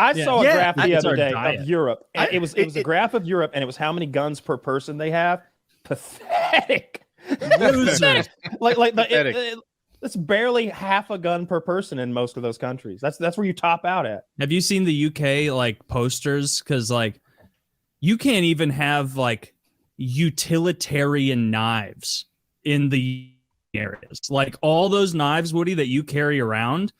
I saw a graph the other day diet. of Europe. And it was a graph of Europe, and it was how many guns per person they have. Pathetic. It's barely half a gun per person in most of those countries. That's where you top out at. Have you seen the UK like posters? Because like you can't even have like utilitarian knives in the areas. Like all those knives, Woody, that you carry around.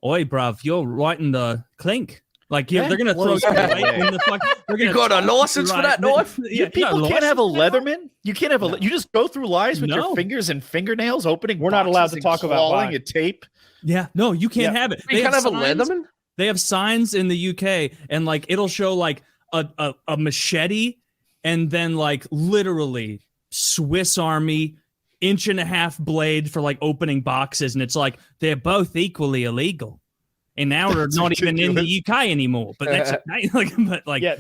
Oi, bruv, you're right in the clink. Like they're gonna throw you right in the fuck. You got a license for that knife? People can't have a Leatherman. You can't have a. You just go through lives with your fingers and fingernails, opening. We're not allowed to talk about clawing a tape. Yeah, no, you can't have it. You can't have a Leatherman. They have signs in the UK, and like it'll show like a machete, and then like literally Swiss Army 1.5-inch blade for like opening boxes, and it's like they're both equally illegal. And now we're not even in the UK anymore. But that's yeah,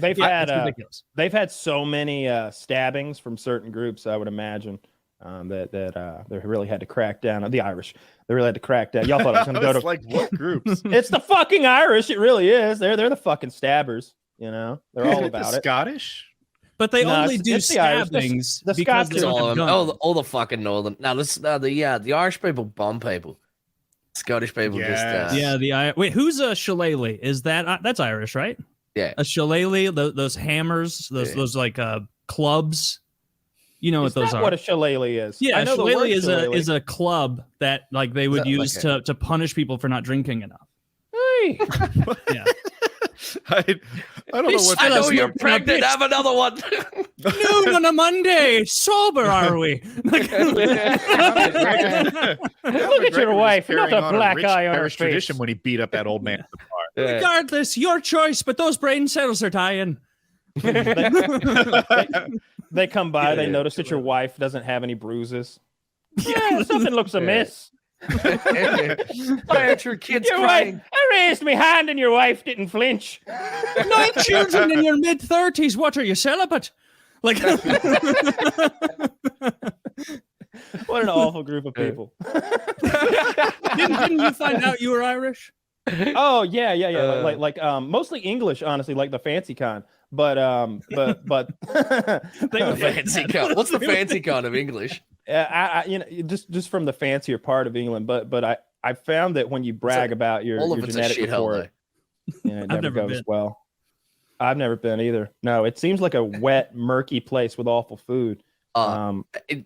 they've had so many stabbings from certain groups. I would imagine that they really had to crack down. The Irish, they really had to crack down. Y'all thought I was going to go to like what groups? It's the fucking Irish. It really is. They're the fucking stabbers. You know, they're all about it. Scottish. But they only do stabbings because it's all the fucking northern. Now the Irish people bomb people. Scottish people just wait, who's a shillelagh? Is that's Irish, right? Yeah, a shillelagh, those hammers, those like clubs. You know what those are? What a shillelagh is? Yeah, a shillelagh is a club that like they would use to punish people for not drinking enough. Hey, yeah. I don't know what. I know you're pregnant. Have another one. Noon on a Monday. Sober are we? Look at your wife. Not a black eye on her face. Tradition when he beat up that old man. Regardless, your choice, but those brain cells are dying. They come by. They notice that your wife doesn't have any bruises. Yeah, something looks amiss. Why aren't your kids crying? I raised my hand and your wife didn't flinch. 9 children in your mid-30s. What are you, celibate? Like, what an awful group of people. Didn't you find out you were Irish? Oh yeah. Like mostly English, honestly, like the fancy kind. But fancy kind. What's the fancy kind of English? Just from the fancier part of England, but I found that when you brag about your genetic report, it never goes well. I've never been either. No, it seems like a wet, murky place with awful food.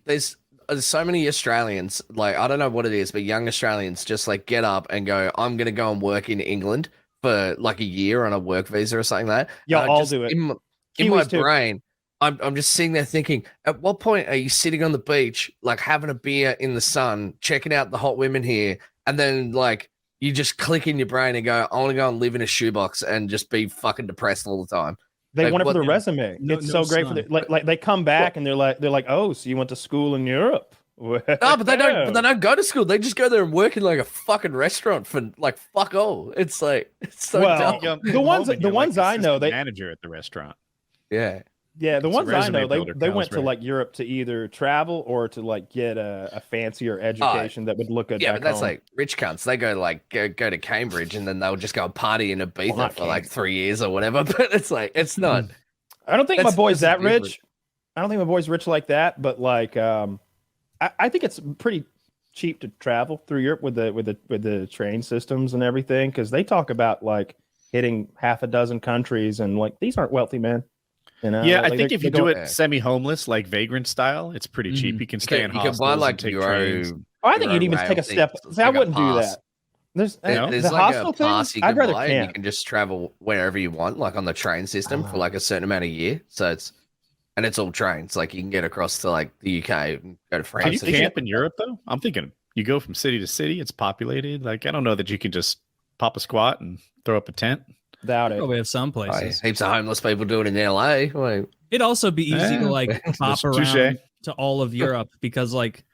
There's so many Australians, like I don't know what it is, but young Australians just like get up and go, I'm gonna go and work in England for like a year on a work visa or something like that. Y'all all do it. In my brain, I'm just sitting there thinking, at what point are you sitting on the beach, like having a beer in the sun, checking out the hot women here, and then like you just click in your brain and go, I want to go and live in a shoebox and just be fucking depressed all the time. They want it for the resume. It's so great for the like they come back and they're like, oh, so you went to school in Europe? No, but they don't. But they don't go to school. They just go there and work in like a fucking restaurant for like fuck all. It's like it's so dumb. The ones I know, they manager at the restaurant. Yeah. Yeah, the ones I know, they went to like Europe to either travel or to like get a fancier education that would look good. Yeah, back but that's home. like rich cunts. They go like go to Cambridge and then they'll just go and party in Ibiza for like 3 years or whatever. But it's like it's not. I don't think my boy's that rich. I don't think my boy's rich like that. But like, I think it's pretty cheap to travel through Europe with the train systems and everything because they talk about like hitting half a dozen countries and like these aren't wealthy men. You know, yeah, I think if you do it semi-homeless, like vagrant style, it's pretty cheap. You can stay in hostels. You can buy like trains. I think you'd even take a step. I wouldn't do that. There's the like a pass you can buy, and you can just travel wherever you want, like on the train system for like a certain amount of year. So it's all trains. Like you can get across to like the UK and go to France. Can you camp in Europe though? I'm thinking you go from city to city. It's populated. Like I don't know that you can just pop a squat and throw up a tent. Without it. Probably have some places. Heaps of homeless people do it in LA. Like, it'd also be easy to like hop around to all of Europe because like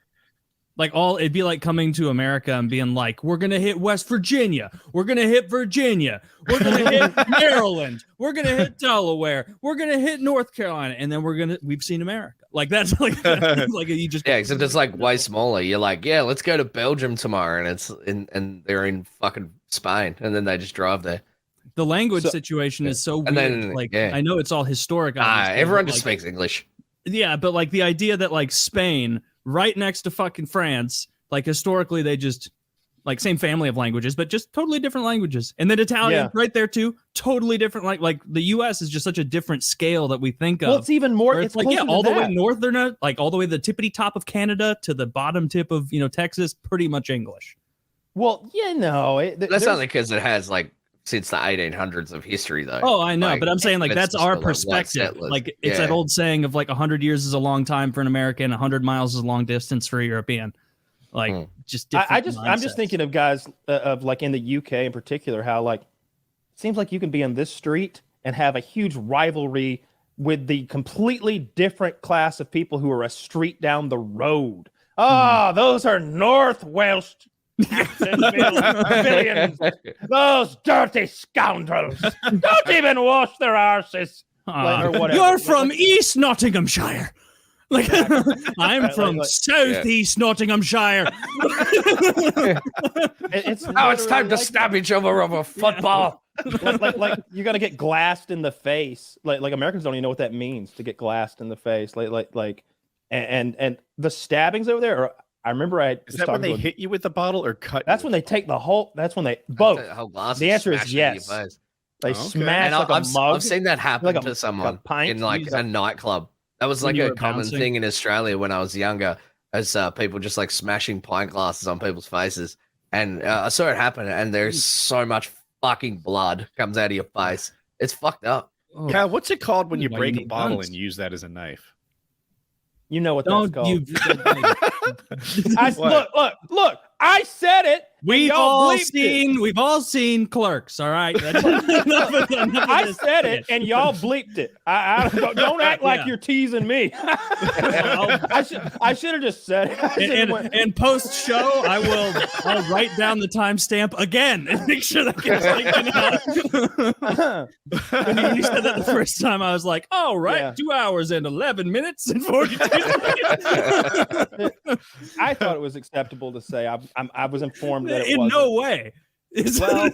it'd be like coming to America and being like, we're gonna hit West Virginia, we're gonna hit Virginia, we're gonna hit Maryland, we're gonna hit Delaware, we're gonna hit North Carolina, and then we've seen America. Like that's like you just except it's like way smaller. You're like, yeah, let's go to Belgium tomorrow, and it's and they're in fucking Spain, and then they just drive there. the language situation is so weird. then, like I know it's all historic. Everyone just speaks English. Yeah, but like the idea that like Spain, right next to fucking France, like historically they just like same family of languages, but just totally different languages. And then Italian right there too, totally different. Like the U.S. is just such a different scale that we think of. Well, it's even more. It's like all the way northern, like all the way to the tippity top of Canada to the bottom tip of Texas, pretty much English. Well, that's only because it has like since the 1800s of history, though. Oh, I know, like, but I'm saying like that's our perspective. Like it's that old saying of like 100 years is a long time for an American, 100 miles is a long distance for a European. Like just I'm just thinking of guys of like in the UK in particular, how like it seems like you can be on this street and have a huge rivalry with the completely different class of people who are a street down the road. Those are North Welsh billions. Those dirty scoundrels don't even wash their arses. Or whatever. You're from East Nottinghamshire. Like I'm from Southeast Nottinghamshire. It's time to stab each other over football. like you're gonna get glassed in the face. Like Americans don't even know what that means to get glassed in the face. And the stabbings over there. I remember is that when they hit you with the bottle or cut? That's when they take the whole. That's when they both. The answer is yes. They smash like a mug. I've seen that happen to someone in like a nightclub. That was like a common thing in Australia when I was younger, as people just like smashing pint glasses on people's faces. And I saw it happen, and there's so much fucking blood comes out of your face. It's fucked up. Cal, what's it called when you break a bottle and use that as a knife? You know what that's called. Look, I said it. We've all seen Clerks. All right. I said it, and y'all bleeped it. I don't act like you're teasing me. I should have just said it. And post show, I'll write down the timestamp again and make sure that gets taken out. When you said that the first time, I was like, "Oh, right, 2 hours and 11 minutes and 42 seconds." I thought it was acceptable to say. I was informed that it in wasn't. no way. Well,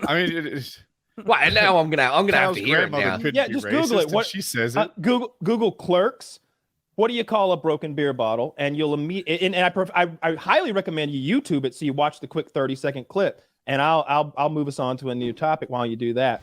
I mean, it is. Well, and now I'm gonna have to hear it now. Yeah, just Google it. What she says it. Google Clerks. What do you call a broken beer bottle? And you'll immediately. And I highly recommend you YouTube it so you watch the quick 30-second clip. And I'll move us on to a new topic while you do that.